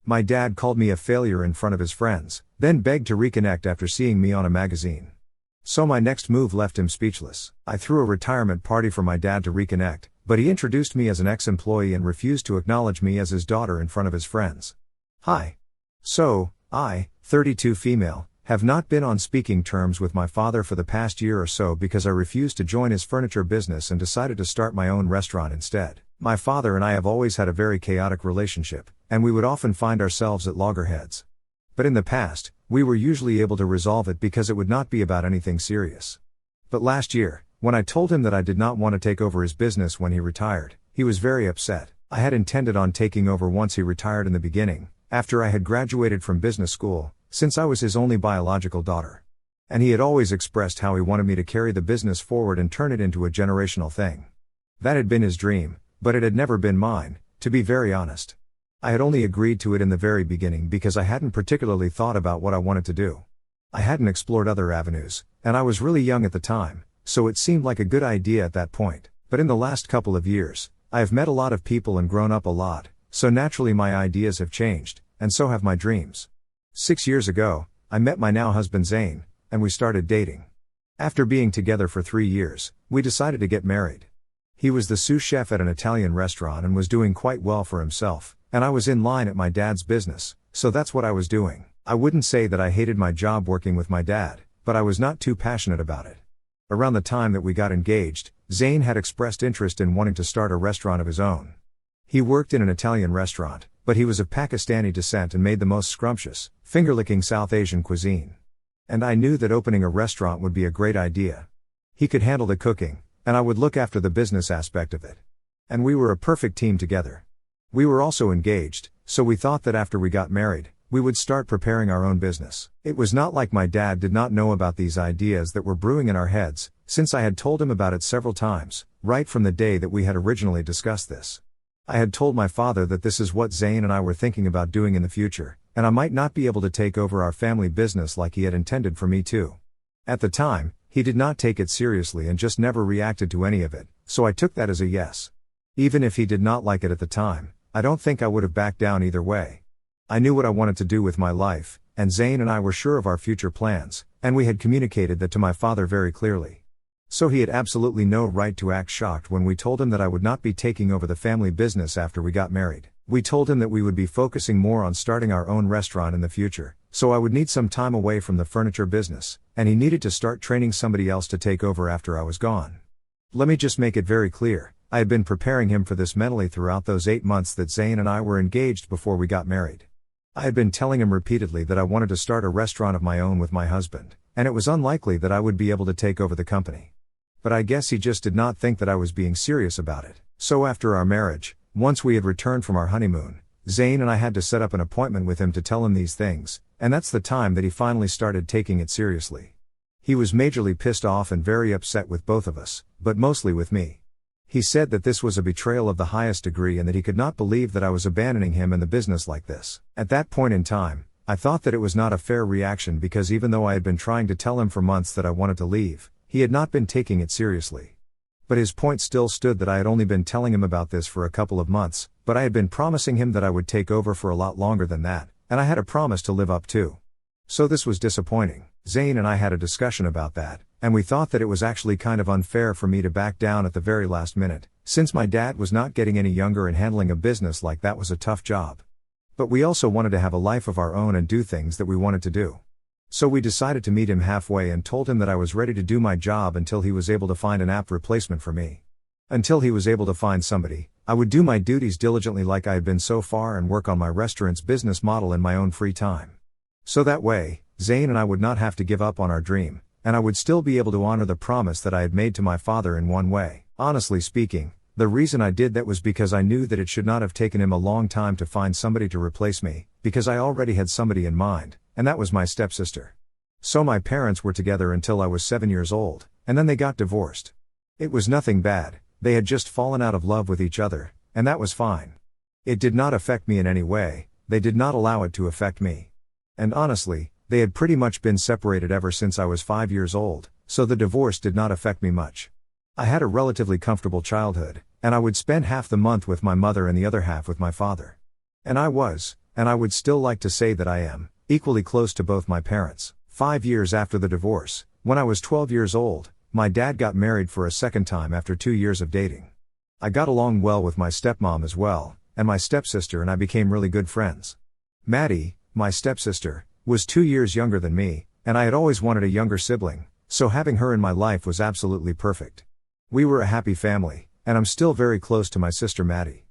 My dad called me a failure in front of his friends, then begged to reconnect after seeing me on a magazine. So my next move left him speechless. I threw a retirement party for my dad to reconnect, but he introduced me as an ex-employee and refused to acknowledge me as his daughter in front of his friends. Hi. So, I, 32 female, have not been on speaking terms with my father for the past year or so because I refused to join his furniture business and decided to start my own restaurant instead. My father and I have always had a very chaotic relationship, and we would often find ourselves at loggerheads. But in the past, we were usually able to resolve it because it would not be about anything serious. But last year, when I told him that I did not want to take over his business when he retired, he was very upset. I had intended on taking over once he retired in the beginning, after I had graduated from business school, since I was his only biological daughter. And he had always expressed how he wanted me to carry the business forward and turn it into a generational thing. That had been his dream, but it had never been mine, to be very honest. I had only agreed to it in the very beginning because I hadn't particularly thought about what I wanted to do. I hadn't explored other avenues, and I was really young at the time, so it seemed like a good idea at that point. But in the last couple of years, I have met a lot of people and grown up a lot, so naturally my ideas have changed, and so have my dreams. 6 years ago, I met my now husband Zane, and we started dating. After being together for 3 years, we decided to get married. He was the sous chef at an Italian restaurant and was doing quite well for himself, and I was in line at my dad's business, so that's what I was doing. I wouldn't say that I hated my job working with my dad, but I was not too passionate about it. Around the time that we got engaged, Zane had expressed interest in wanting to start a restaurant of his own. He worked in an Italian restaurant, but he was of Pakistani descent and made the most scrumptious, finger-licking South Asian cuisine. And I knew that opening a restaurant would be a great idea. He could handle the cooking, and I would look after the business aspect of it. And we were a perfect team together. We were also engaged, so we thought that after we got married, we would start preparing our own business. It was not like my dad did not know about these ideas that were brewing in our heads, since I had told him about it several times, right from the day that we had originally discussed this. I had told my father that this is what Zane and I were thinking about doing in the future, and I might not be able to take over our family business like he had intended for me to. At the time, he did not take it seriously and just never reacted to any of it, so I took that as a yes. Even if he did not like it at the time, I don't think I would have backed down either way. I knew what I wanted to do with my life, and Zane and I were sure of our future plans, and we had communicated that to my father very clearly. So he had absolutely no right to act shocked when we told him that I would not be taking over the family business after we got married. We told him that we would be focusing more on starting our own restaurant in the future, so I would need some time away from the furniture business, and he needed to start training somebody else to take over after I was gone. Let me just make it very clear, I had been preparing him for this mentally throughout those 8 months that Zane and I were engaged before we got married. I had been telling him repeatedly that I wanted to start a restaurant of my own with my husband, and it was unlikely that I would be able to take over the company. But I guess he just did not think that I was being serious about it. So after our marriage, once we had returned from our honeymoon, Zane and I had to set up an appointment with him to tell him these things, and that's the time that he finally started taking it seriously. He was majorly pissed off and very upset with both of us, but mostly with me. He said that this was a betrayal of the highest degree and that he could not believe that I was abandoning him and the business like this. At that point in time, I thought that it was not a fair reaction because even though I had been trying to tell him for months that I wanted to leave, he had not been taking it seriously. But his point still stood that I had only been telling him about this for a couple of months, but I had been promising him that I would take over for a lot longer than that, and I had a promise to live up to. So this was disappointing. Zane and I had a discussion about that, and we thought that it was actually kind of unfair for me to back down at the very last minute, since my dad was not getting any younger and handling a business like that was a tough job. But we also wanted to have a life of our own and do things that we wanted to do. So we decided to meet him halfway and told him that I was ready to do my job until he was able to find an apt replacement for me. Until he was able to find somebody, I would do my duties diligently like I had been so far and work on my restaurant's business model in my own free time. So that way, Zane and I would not have to give up on our dream, and I would still be able to honor the promise that I had made to my father in one way. Honestly speaking, the reason I did that was because I knew that it should not have taken him a long time to find somebody to replace me, because I already had somebody in mind, and that was my stepsister. So my parents were together until I was 7 years old, and then they got divorced. It was nothing bad, they had just fallen out of love with each other, and that was fine. It did not affect me in any way, they did not allow it to affect me. And honestly, they had pretty much been separated ever since I was 5 years old, so the divorce did not affect me much. I had a relatively comfortable childhood, and I would spend half the month with my mother and the other half with my father. And I was, and I would still like to say that I am equally close to both my parents. 5 years after the divorce, when I was 12 years old, my dad got married for a second time after 2 years of dating. I got along well with my stepmom as well, and my stepsister and I became really good friends. Maddie, my stepsister, was 2 years younger than me, and I had always wanted a younger sibling, so having her in my life was absolutely perfect. We were a happy family, and I'm still very close to my sister Maddie.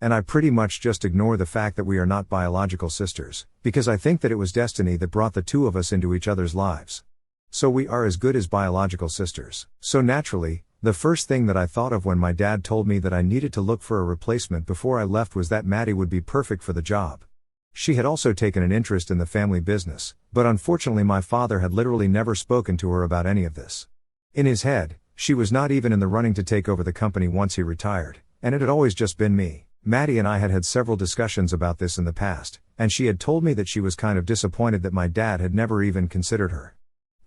And I pretty much just ignore the fact that we are not biological sisters, because I think that it was destiny that brought the two of us into each other's lives. So we are as good as biological sisters. So naturally, the first thing that I thought of when my dad told me that I needed to look for a replacement before I left was that Maddie would be perfect for the job. She had also taken an interest in the family business, but unfortunately my father had literally never spoken to her about any of this. In his head, she was not even in the running to take over the company once he retired, and it had always just been me. Maddie and I had had several discussions about this in the past, and she had told me that she was kind of disappointed that my dad had never even considered her.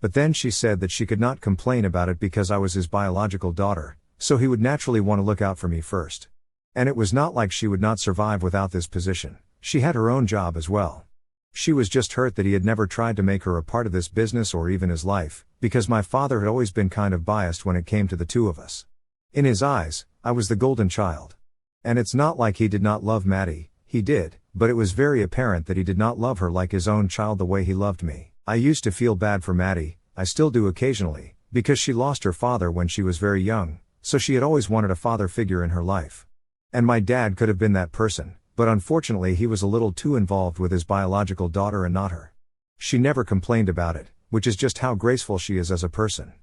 But then she said that she could not complain about it because I was his biological daughter, so he would naturally want to look out for me first. And it was not like she would not survive without this position. She had her own job as well. She was just hurt that he had never tried to make her a part of this business or even his life, because my father had always been kind of biased when it came to the two of us. In his eyes, I was the golden child. And it's not like he did not love Maddie, he did, but it was very apparent that he did not love her like his own child the way he loved me. I used to feel bad for Maddie, I still do occasionally, because she lost her father when she was very young, so she had always wanted a father figure in her life. And my dad could have been that person, but unfortunately he was a little too involved with his biological daughter and not her. She never complained about it, which is just how graceful she is as a person.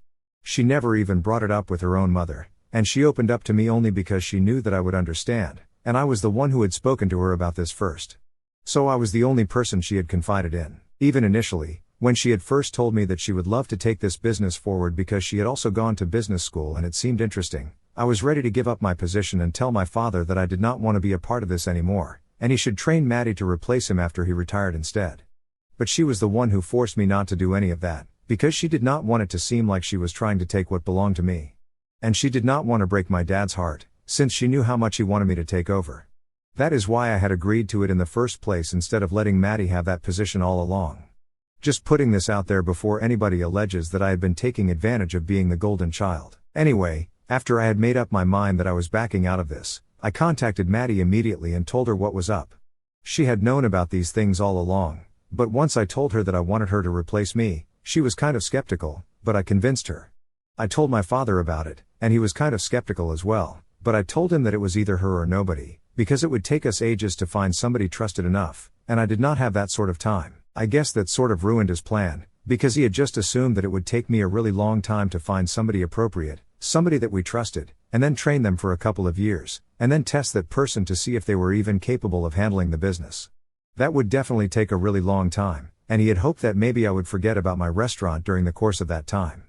She never even brought it up with her own mother. And she opened up to me only because she knew that I would understand, and I was the one who had spoken to her about this first. So I was the only person she had confided in. Even initially, when she had first told me that she would love to take this business forward because she had also gone to business school and it seemed interesting, I was ready to give up my position and tell my father that I did not want to be a part of this anymore, and he should train Maddie to replace him after he retired instead. But she was the one who forced me not to do any of that, because she did not want it to seem like she was trying to take what belonged to me. And she did not want to break my dad's heart, since she knew how much he wanted me to take over. That is why I had agreed to it in the first place instead of letting Maddie have that position all along. Just putting this out there before anybody alleges that I had been taking advantage of being the golden child. Anyway, after I had made up my mind that I was backing out of this, I contacted Maddie immediately and told her what was up. She had known about these things all along, but once I told her that I wanted her to replace me, she was kind of skeptical, but I convinced her. I told my father about it, and he was kind of skeptical as well, but I told him that it was either her or nobody, because it would take us ages to find somebody trusted enough, and I did not have that sort of time. I guess that sort of ruined his plan, because he had just assumed that it would take me a really long time to find somebody appropriate, somebody that we trusted, and then train them for a couple of years, and then test that person to see if they were even capable of handling the business. That would definitely take a really long time, and he had hoped that maybe I would forget about my restaurant during the course of that time.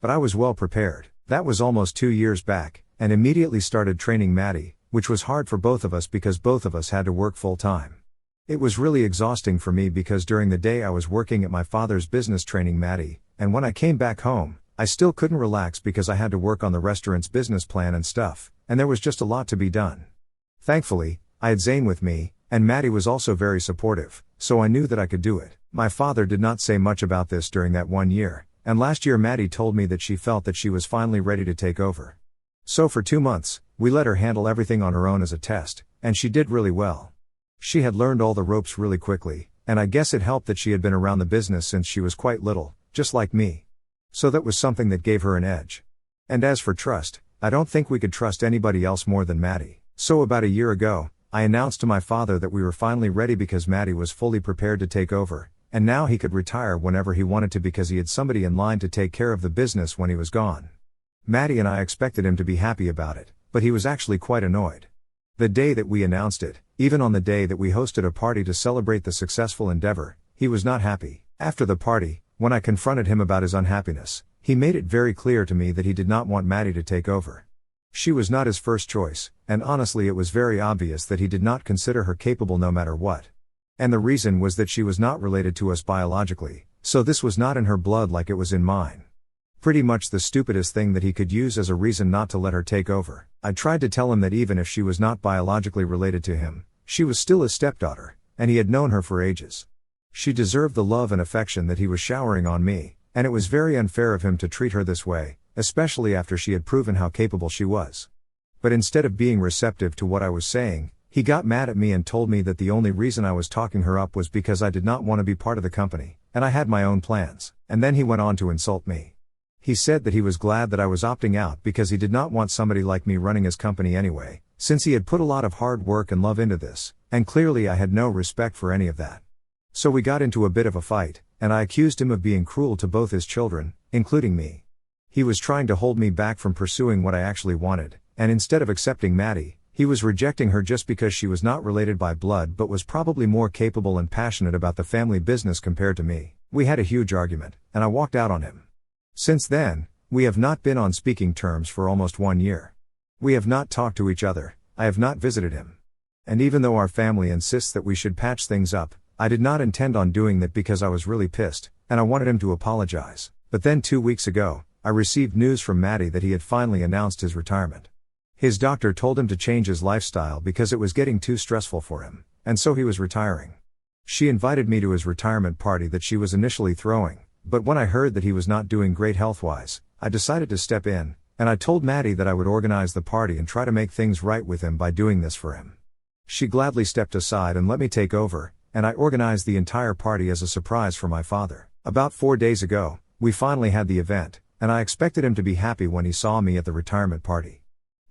But I was well prepared. That was almost 2 years back, and immediately started training Maddie, which was hard for both of us because both of us had to work full time. It was really exhausting for me because during the day I was working at my father's business training Maddie, and when I came back home, I still couldn't relax because I had to work on the restaurant's business plan and stuff, and there was just a lot to be done. Thankfully, I had Zane with me, and Maddie was also very supportive, so I knew that I could do it. My father did not say much about this during that 1 year. And last year Maddie told me that she felt that she was finally ready to take over. So for 2 months, we let her handle everything on her own as a test, and she did really well. She had learned all the ropes really quickly, and I guess it helped that she had been around the business since she was quite little, just like me. So that was something that gave her an edge. And as for trust, I don't think we could trust anybody else more than Maddie. So about a year ago, I announced to my father that we were finally ready because Maddie was fully prepared to take over. And now he could retire whenever he wanted to because he had somebody in line to take care of the business when he was gone. Maddie and I expected him to be happy about it, but he was actually quite annoyed. The day that we announced it, even on the day that we hosted a party to celebrate the successful endeavor, he was not happy. After the party, when I confronted him about his unhappiness, he made it very clear to me that he did not want Maddie to take over. She was not his first choice, and honestly it was very obvious that he did not consider her capable no matter what. And the reason was that she was not related to us biologically, so this was not in her blood like it was in mine. Pretty much the stupidest thing that he could use as a reason not to let her take over. I tried to tell him that even if she was not biologically related to him, she was still his stepdaughter, and he had known her for ages. She deserved the love and affection that he was showering on me, and it was very unfair of him to treat her this way, especially after she had proven how capable she was. But instead of being receptive to what I was saying, he got mad at me and told me that the only reason I was talking her up was because I did not want to be part of the company, and I had my own plans, and then he went on to insult me. He said that he was glad that I was opting out because he did not want somebody like me running his company anyway, since he had put a lot of hard work and love into this, and clearly I had no respect for any of that. So we got into a bit of a fight, and I accused him of being cruel to both his children, including me. He was trying to hold me back from pursuing what I actually wanted, and instead of accepting Maddie, he was rejecting her just because she was not related by blood but was probably more capable and passionate about the family business compared to me. We had a huge argument, and I walked out on him. Since then, we have not been on speaking terms for almost 1 year. We have not talked to each other, I have not visited him. And even though our family insists that we should patch things up, I did not intend on doing that because I was really pissed, and I wanted him to apologize. But then 2 weeks ago, I received news from Maddie that he had finally announced his retirement. His doctor told him to change his lifestyle because it was getting too stressful for him, and so he was retiring. She invited me to his retirement party that she was initially throwing, but when I heard that he was not doing great health-wise, I decided to step in, and I told Maddie that I would organize the party and try to make things right with him by doing this for him. She gladly stepped aside and let me take over, and I organized the entire party as a surprise for my father. About 4 days ago, we finally had the event, and I expected him to be happy when he saw me at the retirement party.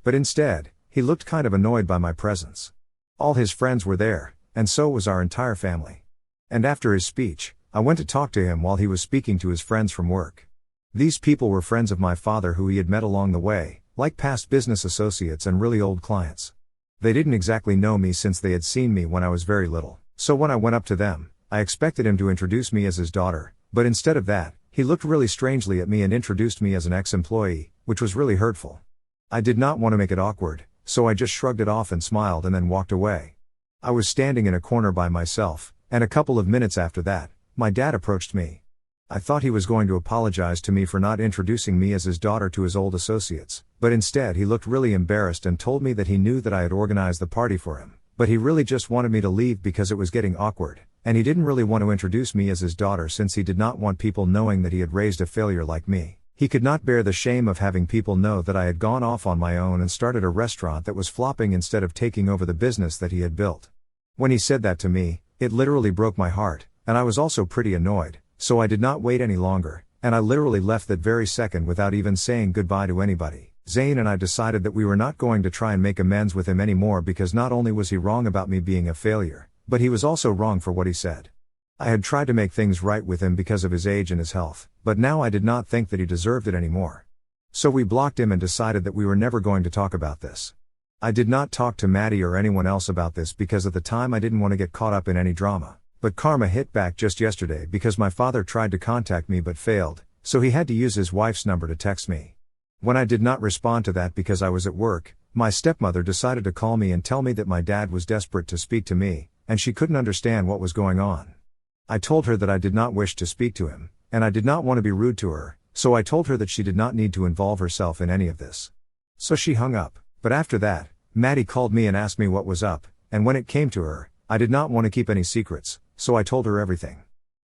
But instead, he looked kind of annoyed by my presence. All his friends were there, and so was our entire family. And after his speech, I went to talk to him while he was speaking to his friends from work. These people were friends of my father who he had met along the way, like past business associates and really old clients. They didn't exactly know me since they had seen me when I was very little, so when I went up to them, I expected him to introduce me as his daughter, but instead of that, he looked really strangely at me and introduced me as an ex-employee, which was really hurtful. I did not want to make it awkward, so I just shrugged it off and smiled and then walked away. I was standing in a corner by myself, and a couple of minutes after that, my dad approached me. I thought he was going to apologize to me for not introducing me as his daughter to his old associates, but instead he looked really embarrassed and told me that he knew that I had organized the party for him, but he really just wanted me to leave because it was getting awkward, and he didn't really want to introduce me as his daughter since he did not want people knowing that he had raised a failure like me. He could not bear the shame of having people know that I had gone off on my own and started a restaurant that was flopping instead of taking over the business that he had built. When he said that to me, it literally broke my heart, and I was also pretty annoyed, so I did not wait any longer, and I literally left that very second without even saying goodbye to anybody. Zane and I decided that we were not going to try and make amends with him anymore because not only was he wrong about me being a failure, but he was also wrong for what he said. I had tried to make things right with him because of his age and his health, but now I did not think that he deserved it anymore. So we blocked him and decided that we were never going to talk about this. I did not talk to Maddie or anyone else about this because at the time I didn't want to get caught up in any drama, but karma hit back just yesterday because my father tried to contact me but failed, so he had to use his wife's number to text me. When I did not respond to that because I was at work, my stepmother decided to call me and tell me that my dad was desperate to speak to me, and she couldn't understand what was going on. I told her that I did not wish to speak to him, and I did not want to be rude to her, so I told her that she did not need to involve herself in any of this. So she hung up, but after that, Maddie called me and asked me what was up, and when it came to her, I did not want to keep any secrets, so I told her everything.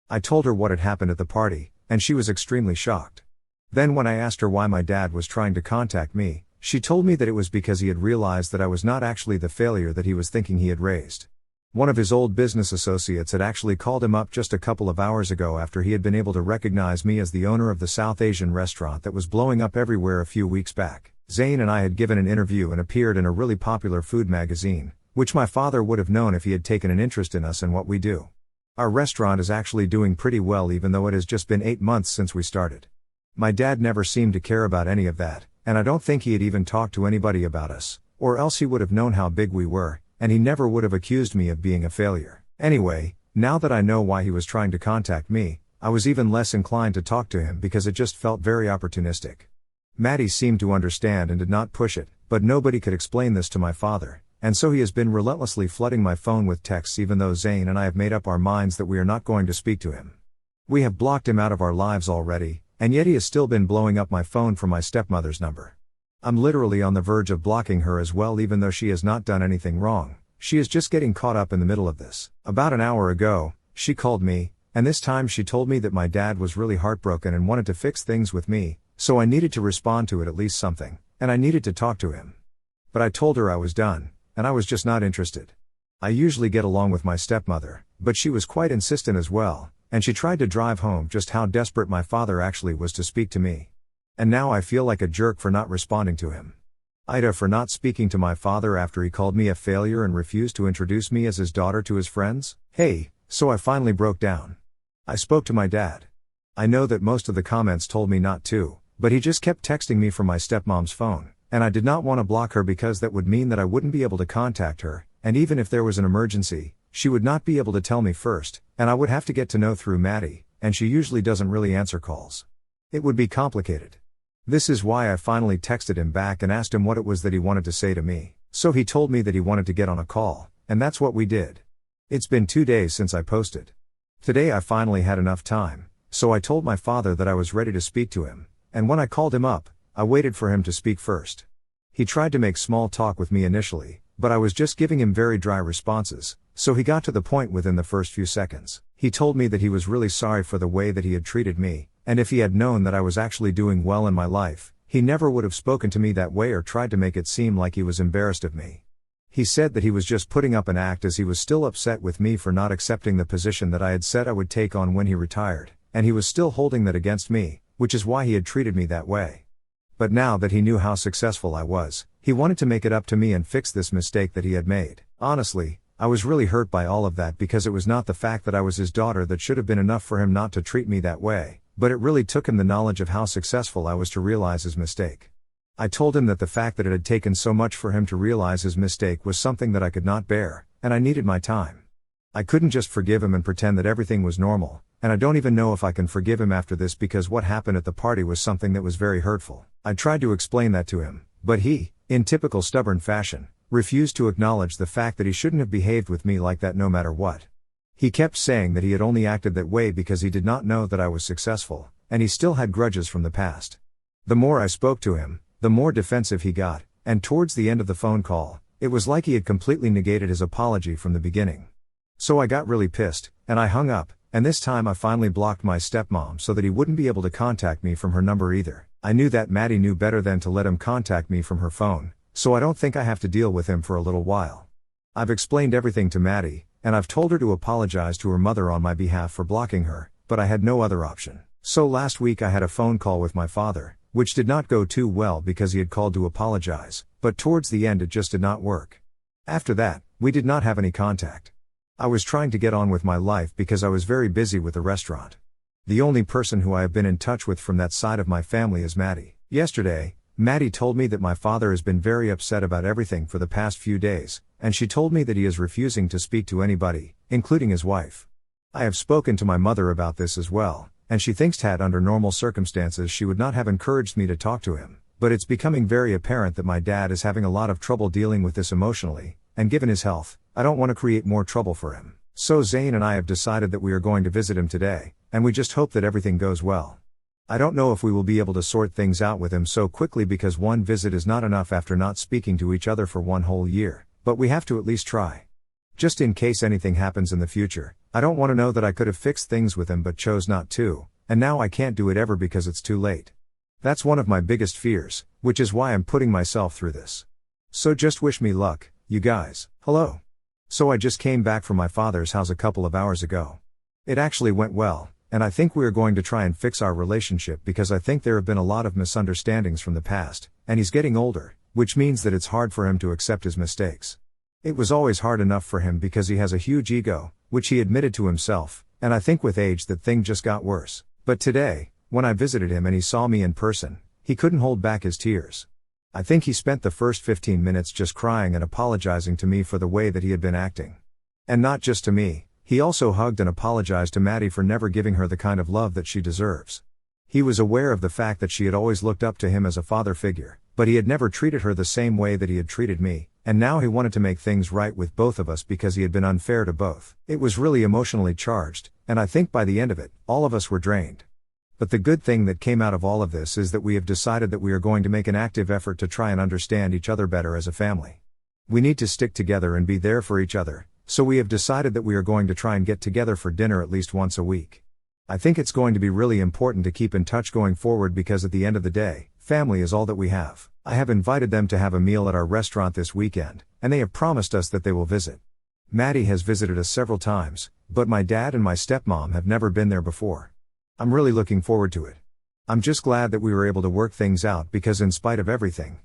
I told her what had happened at the party, and she was extremely shocked. Then when I asked her why my dad was trying to contact me, she told me that it was because he had realized that I was not actually the failure that he was thinking he had raised. One of his old business associates had actually called him up just a couple of hours ago after he had been able to recognize me as the owner of the South Asian restaurant that was blowing up everywhere a few weeks back. Zane and I had given an interview and appeared in a really popular food magazine, which my father would have known if he had taken an interest in us and what we do. Our restaurant is actually doing pretty well even though it has just been 8 months since we started. My dad never seemed to care about any of that, and I don't think he had even talked to anybody about us, or else he would have known how big we were, and he never would have accused me of being a failure. Anyway, now that I know why he was trying to contact me, I was even less inclined to talk to him because it just felt very opportunistic. Maddie seemed to understand and did not push it, but nobody could explain this to my father, and so he has been relentlessly flooding my phone with texts even though Zane and I have made up our minds that we are not going to speak to him. We have blocked him out of our lives already, and yet he has still been blowing up my phone from my stepmother's number. I'm literally on the verge of blocking her as well even though she has not done anything wrong, She is just getting caught up in the middle of this. About an hour ago, she called me, and this time she told me that my dad was really heartbroken and wanted to fix things with me, so I needed to respond to it at least something, and I needed to talk to him. But I told her I was done, and I was just not interested. I usually get along with my stepmother, but she was quite insistent as well, and she tried to drive home just how desperate my father actually was to speak to me. And now I feel like a jerk for not responding to him. Ida for not speaking to my father after he called me a failure and refused to introduce me as his daughter to his friends. Hey, so I finally broke down. I spoke to my dad. I know that most of the comments told me not to, but he just kept texting me from my stepmom's phone, and I did not want to block her because that would mean that I wouldn't be able to contact her, and even if there was an emergency, she would not be able to tell me first, and I would have to get to know through Maddie, and she usually doesn't really answer calls. It would be complicated. This is why I finally texted him back and asked him what it was that he wanted to say to me. So he told me that he wanted to get on a call, and that's what we did. It's been 2 days since I posted. Today I finally had enough time, so I told my father that I was ready to speak to him, and when I called him up, I waited for him to speak first. He tried to make small talk with me initially, but I was just giving him very dry responses, so he got to the point within the first few seconds. He told me that he was really sorry for the way that he had treated me, and if he had known that I was actually doing well in my life, he never would have spoken to me that way or tried to make it seem like he was embarrassed of me. He said that he was just putting up an act as he was still upset with me for not accepting the position that I had said I would take on when he retired, and he was still holding that against me, which is why he had treated me that way. But now that he knew how successful I was, he wanted to make it up to me and fix this mistake that he had made. Honestly, I was really hurt by all of that because it was not the fact that I was his daughter that should have been enough for him not to treat me that way, but it really took him the knowledge of how successful I was to realize his mistake. I told him that the fact that it had taken so much for him to realize his mistake was something that I could not bear, and I needed my time. I couldn't just forgive him and pretend that everything was normal, and I don't even know if I can forgive him after this because what happened at the party was something that was very hurtful. I tried to explain that to him, but he, in typical stubborn fashion, refused to acknowledge the fact that he shouldn't have behaved with me like that no matter what. He kept saying that he had only acted that way because he did not know that I was successful, and he still had grudges from the past. The more I spoke to him, the more defensive he got, and towards the end of the phone call, it was like he had completely negated his apology from the beginning. So I got really pissed, and I hung up, and this time I finally blocked my stepmom so that he wouldn't be able to contact me from her number either. I knew that Maddie knew better than to let him contact me from her phone, so I don't think I have to deal with him for a little while. I've explained everything to Maddie, and I've told her to apologize to her mother on my behalf for blocking her, but I had no other option. So last week I had a phone call with my father, which did not go too well because he had called to apologize, but towards the end it just did not work. After that, we did not have any contact. I was trying to get on with my life because I was very busy with the restaurant. The only person who I have been in touch with from that side of my family is Maddie. Yesterday, Maddie told me that my father has been very upset about everything for the past few days, and she told me that he is refusing to speak to anybody, including his wife. I have spoken to my mother about this as well, and she thinks that under normal circumstances she would not have encouraged me to talk to him, but it's becoming very apparent that my dad is having a lot of trouble dealing with this emotionally, and given his health, I don't want to create more trouble for him. So Zane and I have decided that we are going to visit him today, and we just hope that everything goes well. I don't know if we will be able to sort things out with him so quickly because one visit is not enough after not speaking to each other for 1 whole year, but we have to at least try. Just in case anything happens in the future, I don't want to know that I could have fixed things with him but chose not to, and now I can't do it ever because it's too late. That's one of my biggest fears, which is why I'm putting myself through this. So just wish me luck, you guys. Hello. So I just came back from my father's house a couple of hours ago. It actually went well, and I think we are going to try and fix our relationship because I think there have been a lot of misunderstandings from the past, and he's getting older, which means that it's hard for him to accept his mistakes. It was always hard enough for him because he has a huge ego, which he admitted to himself, and I think with age that thing just got worse. But today, when I visited him and he saw me in person, he couldn't hold back his tears. I think he spent the first 15 minutes just crying and apologizing to me for the way that he had been acting. And not just to me, he also hugged and apologized to Maddie for never giving her the kind of love that she deserves. He was aware of the fact that she had always looked up to him as a father figure, but he had never treated her the same way that he had treated me, and now he wanted to make things right with both of us because he had been unfair to both. It was really emotionally charged, and I think by the end of it, all of us were drained. But the good thing that came out of all of this is that we have decided that we are going to make an active effort to try and understand each other better as a family. We need to stick together and be there for each other, so we have decided that we are going to try and get together for dinner at least once a week. I think it's going to be really important to keep in touch going forward because at the end of the day, family is all that we have. I have invited them to have a meal at our restaurant this weekend, and they have promised us that they will visit. Maddie has visited us several times, but my dad and my stepmom have never been there before. I'm really looking forward to it. I'm just glad that we were able to work things out because in spite of everything,